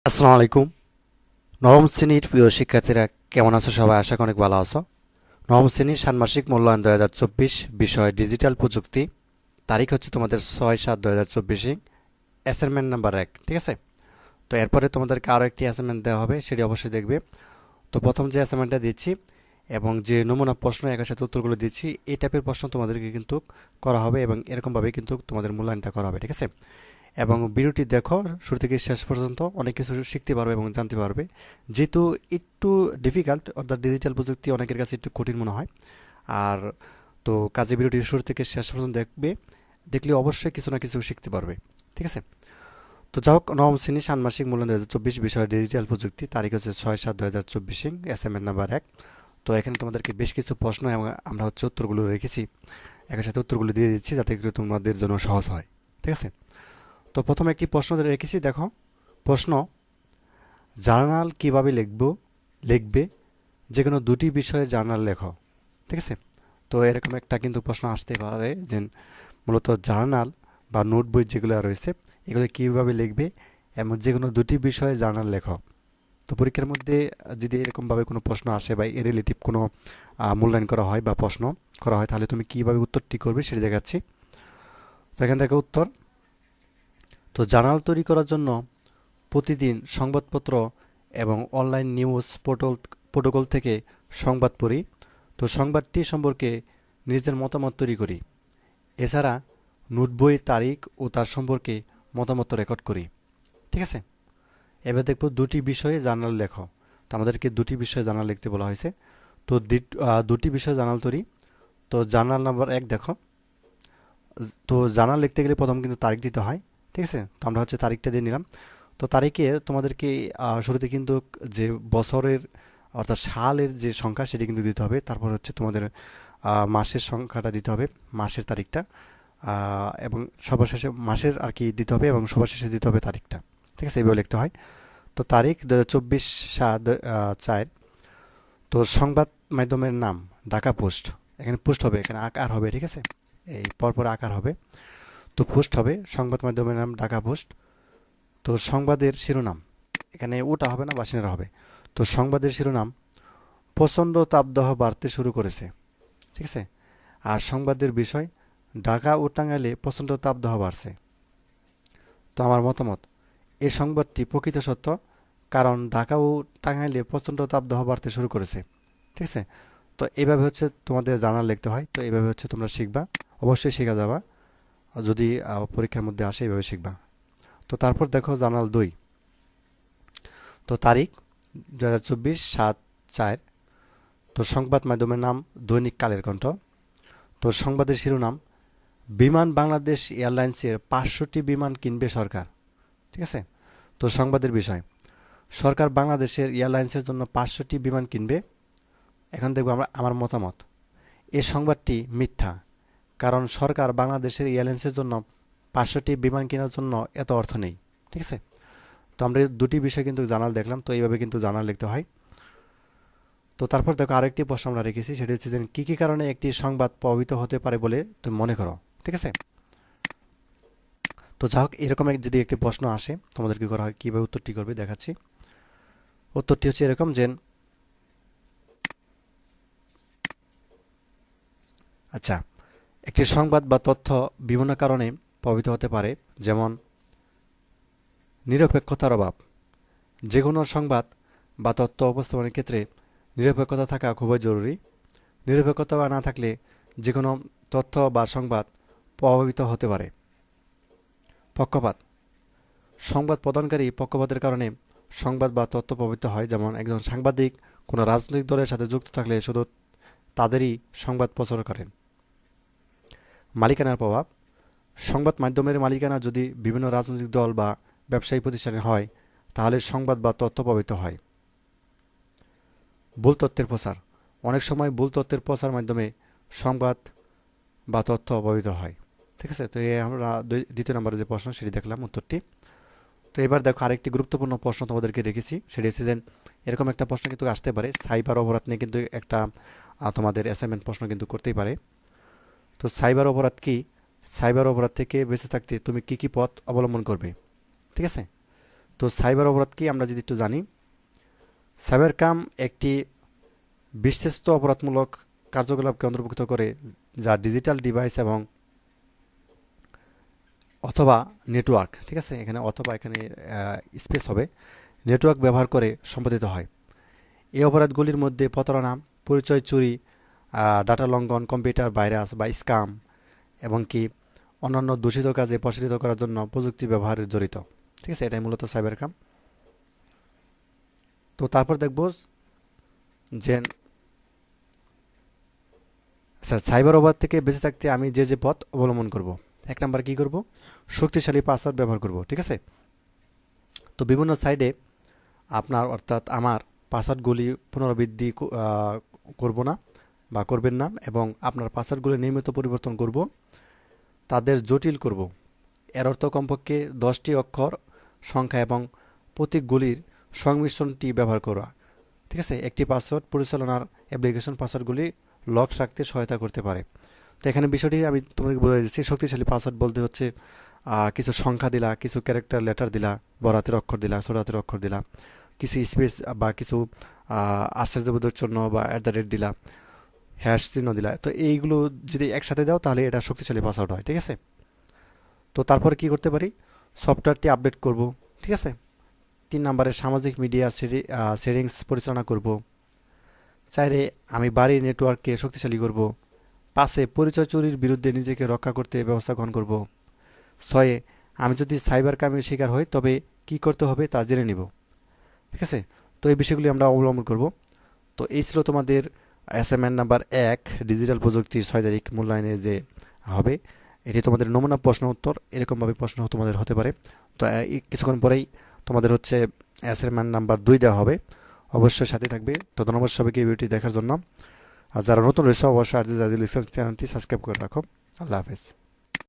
আসসালামু আলাইকুম। নবম শ্রেণীর প্রিয় শিক্ষার্থীরা কেমন আছো? সবাই আশা করি অনেক ভালো আছো। নবম শ্রেণীর ষান্মাসিক মূল্যায়ন 2024, বিষয় ডিজিটাল প্রযুক্তি। তারিখ হচ্ছে তোমাদের 6/7/2024, অ্যাসাইনমেন্ট নাম্বার 1। ঠিক আছে? তো এরপরে তোমাদেরকে আরও একটি অ্যাসাইনমেন্ট দেওয়া হবে, সেটি অবশ্যই দেখবে। তো প্রথম যে অ্যাসাইনমেন্টটা দিচ্ছি এবং যে নমুনা প্রশ্ন একের সাথে উত্তরগুলো দিচ্ছি, এই টাইপের প্রশ্ন তোমাদেরকে কিন্তু করা হবে এবং এরকমভাবে কিন্তু তোমাদের মূল্যায়নটা করা হবে। ঠিক আছে? এবং ভিডিওটি দেখো শুরু থেকে শেষ পর্যন্ত, অনেক কিছু শিখতে পারবে এবং জানতে পারবে। যেহেতু একটু ডিফিকাল্ট, অর্থাৎ ডিজিটাল প্রযুক্তি অনেকের কাছে একটু কঠিন মনে হয়। আর তো কাজে ভিডিওটি শুরু থেকে শেষ পর্যন্ত দেখবে, দেখলে অবশ্যই কিছু না কিছু শিখতে পারবে। ঠিক আছে? তো যাই হোক, নবম শ্রেণী ষান্মাসিক মূল্যায়ন 2024, বিষয় ডিজিটাল প্রযুক্তি, তারিখ হচ্ছে 6/7/2024, অ্যাসাইনমেন্ট নাম্বার 1। তো এখানে তোমাদেরকে বেশ কিছু প্রশ্ন এবং আমরা হচ্ছে উত্তরগুলো রেখেছি, একের সাথে উত্তরগুলো দিয়ে দিচ্ছি যাতে করে তোমাদের জন্য সহজ হয়। ঠিক আছে? তো প্রথমে একটি প্রশ্ন রেখেছি, দেখো। প্রশ্ন: জার্নাল কিভাবে লিখবে? যে কোনো দুটি বিষয়ে জার্নাল লেখো। ঠিক আছে? তো এরকম একটা কিন্তু প্রশ্ন আসতে পারে যে মূলত জার্নাল বা নোট বই যেগুলো রয়েছে এগুলো কিভাবে লিখবে এবং যে কোনো দুটি বিষয়ে জার্নাল লেখো। তো পরীক্ষার মধ্যে যদি এরকমভাবে কোনো প্রশ্ন আসে বা এর রিলেটিভ কোনো মূল্যায়ন করা হয় বা প্রশ্ন করা হয়, তাহলে তুমি কিভাবে উত্তরটি করবে সেটি দেখাচ্ছি। তো এখান থেকে উত্তর: তো জার্নাল তৈরি করার জন্য প্রতিদিন সংবাদপত্র এবং অনলাইন নিউজ প্রোটোকল থেকে সংবাদ পড়ি। তো সংবাদটি সম্পর্কে নিজের মতামত তৈরি করি। এছাড়া নোট বই তারিখ ও তার সম্পর্কে মতামত রেকর্ড করি। ঠিক আছে? এবার দেখব দুটি বিষয়ে জার্নাল লেখো। তো আমাদেরকে দুটি বিষয়ে জার্নাল লিখতে বলা হয়েছে। তো দুটি বিষয়ে জার্নাল তৈরি। তো জার্নাল নাম্বার 1 দেখো। তো জার্নাল লিখতে গেলে প্রথম কিন্তু তারিখ দিতে হয়। ঠিক আছে? তো আমরা হচ্ছে তারিখটা দিয়ে নিলাম। তো তারিখে তোমাদেরকে শুরুতে কিন্তু যে বছরের অর্থাৎ সালের যে সংখ্যা সেটি কিন্তু দিতে হবে। তারপর হচ্ছে তোমাদের মাসের সংখ্যাটা দিতে হবে, মাসের তারিখটা, এবং সবার শেষে মাসের আর কি দিতে হবে এবং সবার শেষে দিতে হবে তারিখটা। ঠিক আছে? এইভাবে লিখতে হয়। তো তারিখ 2024/7/4। তো সংবাদ মাধ্যমের নাম ঢাকা পোস্ট। এখানে পোস্ট হবে, এখানে আকার হবে। ঠিক আছে? এই পরপর আকার হবে। তো পোস্ট হবে, সংবাদ মাধ্যমের নাম ঢাকা পোস্ট। তো সংবাদের শিরোনাম, এখানে ওটা হবে না, বাসিনারা হবে। তো সংবাদের শিরোনাম: প্রচণ্ড তাপদাহ বাড়তে শুরু করেছে। ঠিক আছে? আর সংবাদের বিষয়: ঢাকা ও টাঙ্গাইলে প্রচণ্ড তাপদাহ বাড়ছে। তো আমার মতামত: এই সংবাদটি প্রকৃত সত্য, কারণ ঢাকা ও টাঙ্গাইলে প্রচণ্ড তাপদাহ বাড়তে শুরু করেছে। ঠিক আছে? তো এইভাবে হচ্ছে তোমাদের জার্নাল লিখতে হয়। তো এইভাবে হচ্ছে তোমরা শিখবা, অবশ্যই শেখা যাবা। যদি পরীক্ষার মধ্যে আসে এইভাবে শিখবা। তো তারপর দেখো জার্নাল 2। তো তারিখ 2024/7/4। তো সংবাদ মাধ্যমের নাম দৈনিক কালের কণ্ঠ। তো সংবাদের শিরোনাম: বিমান বাংলাদেশ এয়ারলাইন্সের 500টি বিমান কিনবে সরকার। ঠিক আছে? তো সংবাদের বিষয়: সরকার বাংলাদেশের এয়ারলাইন্সের জন্য 500টি বিমান কিনবে। এখন দেখব আমরা আমার মতামত: এই সংবাদটি মিথ্যা, কারণ সরকার বাংলাদেশের এয়ারলাইন্সের জন্য 500টি বিমান কেনার জন্য এত অর্থ নেই। ঠিক আছে? তো আমরা দুটি বিষয় কিন্তু জার্নাল দেখলাম। তো এইভাবে কিন্তু জার্নাল লিখতে হয়। তো তারপর দেখো আরেকটি প্রশ্ন আমরা রেখেছি, সেটি হচ্ছে যে কী কী কারণে একটি সংবাদ প্রভাবিত হতে পারে বলে তুমি মনে করো। ঠিক আছে? তো যা হোক, এরকম যদি একটি প্রশ্ন আসে তোমাদের কী করা হয়, কীভাবে উত্তরটি করবে দেখাচ্ছি। উত্তরটি হচ্ছে এরকম যে, আচ্ছা, একটি সংবাদ বা তথ্য বিভিন্ন কারণে প্রভাবিত হতে পারে। যেমন নিরপেক্ষতার অভাব। যে কোনো সংবাদ বা তথ্য উপস্থাপনের ক্ষেত্রে নিরপেক্ষতা থাকা খুবই জরুরি। নিরপেক্ষতা না থাকলে যে কোনো তথ্য বা সংবাদ প্রভাবিত হতে পারে। পক্ষপাত। সংবাদ প্রদানকারী পক্ষপাতের কারণে সংবাদ বা তথ্য প্রভাবিত হয়। যেমন একজন সাংবাদিক কোনো রাজনৈতিক দলের সাথে যুক্ত থাকলে শুধু তাদেরই সংবাদ প্রচার করেন। মালিকানার প্রভাব। সংবাদ মাধ্যমের মালিকানা যদি বিভিন্ন রাজনৈতিক দল বা ব্যবসায়ী প্রতিষ্ঠানে হয়, তাহলে সংবাদ বা তথ্য প্রভাবিত হয়। ভুল তথ্যের প্রচার। অনেক সময় ভুল তথ্যের প্রচার মাধ্যমে সংবাদ বা তথ্য প্রভাবিত হয়। ঠিক আছে? তো এই আমরা দ্বিতীয় নম্বরে যে প্রশ্ন সেটি দেখলাম উত্তরটি। তো এবার দেখো আরেকটি গুরুত্বপূর্ণ প্রশ্ন তোমাদেরকে রেখেছি, সেটি হচ্ছে যে এরকম একটা প্রশ্ন কিন্তু আসতে পারে, সাইবার অপরাধ নিয়ে কিন্তু একটা তোমাদের অ্যাসাইনমেন্ট প্রশ্ন কিন্তু করতেই পারে। তো সাইবার অপরাধ কি? সাইবার অপরাধ থেকে বেঁচে থাকতে তুমি কি কি পথ অবলম্বন করবে? ঠিক আছে? তো সাইবার অপরাধ কি আমরা যদি একটু জানি, সাইবার ক্রাইম একটি বিশ্বস্ত অপরাধমূলক কার্যকলাপকে অন্তর্ভুক্ত করে যা ডিজিটাল ডিভাইস এবং অথবা নেটওয়ার্ক, ঠিক আছে, এখানে অথবা এখানে স্পেস হবে, নেটওয়ার্ক ব্যবহার করে সম্পাদিত হয়। এই অপরাধগুলির মধ্যে প্রতারণা, পরিচয় চুরি, ডাটা লঙ্ঘন, কম্পিউটার ভাইরাস বা স্ক্যাম এবং কি অন্যান্য দূষিত কাজে প্রসারিত করার জন্য প্রযুক্তি ব্যবহারের জড়িত। ঠিক আছে, এটাই মূলত সাইবার ক্রাইম। তো তারপর দেখব যে আচ্ছা, সাইবার অপরাধ থেকে বেঁচে থাকতে আমি যে যে পথ অবলম্বন করব। এক নাম্বার কি করব, শক্তিশালী পাসওয়ার্ড ব্যবহার করব। ঠিক আছে, তো বিভিন্ন সাইডে আপনার অর্থাৎ আমার পাসওয়ার্ডগুলি পুনরাবৃত্তি করব না বা করবেন না, এবং আপনার পাসওয়ার্ডগুলি নিয়মিত পরিবর্তন করব, তাদের জটিল করব। এর অর্থ কমপক্ষে 10টি অক্ষর, সংখ্যা এবং প্রতীকগুলির সংমিশ্রণটি ব্যবহার করা। ঠিক আছে, একটি পাসওয়ার্ড পরিচালনার অ্যাপ্লিকেশন পাসওয়ার্ডগুলি লক রাখতে সহায়তা করতে পারে। তো এখানে বিষয়টি আমি তোমাকে বোঝাই দিচ্ছি। শক্তিশালী পাসওয়ার্ড বলতে হচ্ছে কিছু সংখ্যা দিলা, কিছু ক্যারেক্টার লেটার দিলা, বড় হাতের অক্ষর দিলা, ছোট হাতের অক্ষর দিলা, কিছু স্পেস বা কিছু আশ্চর্যবোধক চিহ্ন বা @ দিলা, হ্যাশ চিহ্ন দিলা। তো এইগুলো যদি একসাথে দাও তাহলে এটা শক্তিশালী পাসওয়ার্ড হয়। ঠিক আছে, তো তারপরে কি করতে পারি, সফটওয়্যারটি আপডেট করব। ঠিক আছে, 3 নম্বরে সামাজিক মিডিয়া সেটিংস পরিচালনা করব। 4 আমি বাড়ির নেটওয়ার্ককে শক্তিশালী করব। 5 পরিচয় চুরির বিরুদ্ধে নিজেকে রক্ষা করতে ব্যবস্থা গ্রহণ করব। 6 আমি যদি সাইবার ক্রাইমের শিকার হই তবে কি করতে হবে তা জেনে নিব। ঠিক আছে, তো এই বিষয়গুলি আমরা অবলম্বন করব। তো এই ছিল তোমাদের অ্যাসাইনমেন্ট নাম্বার 1, ডিজিটাল প্রযুক্তির 6 তারিখ মূল্যায়নে যে হবে, এটি তোমাদের নমুনা প্রশ্ন উত্তর। এরকমভাবে প্রশ্ন তোমাদের হতে পারে। তো কিছুক্ষণ পরেই তোমাদের হচ্ছে অ্যাসাইনমেন্ট নাম্বার 2 দেওয়া হবে। অবশ্যই সাথে থাকবে। তো ধন্যবাদ সবাইকে এই ভিডিওটি দেখার জন্য। আর যারা নতুন রয়েছে অবশ্যই আজিজ চ্যানেলটি সাবস্ক্রাইব করে রাখো। আল্লাহ হাফেজ।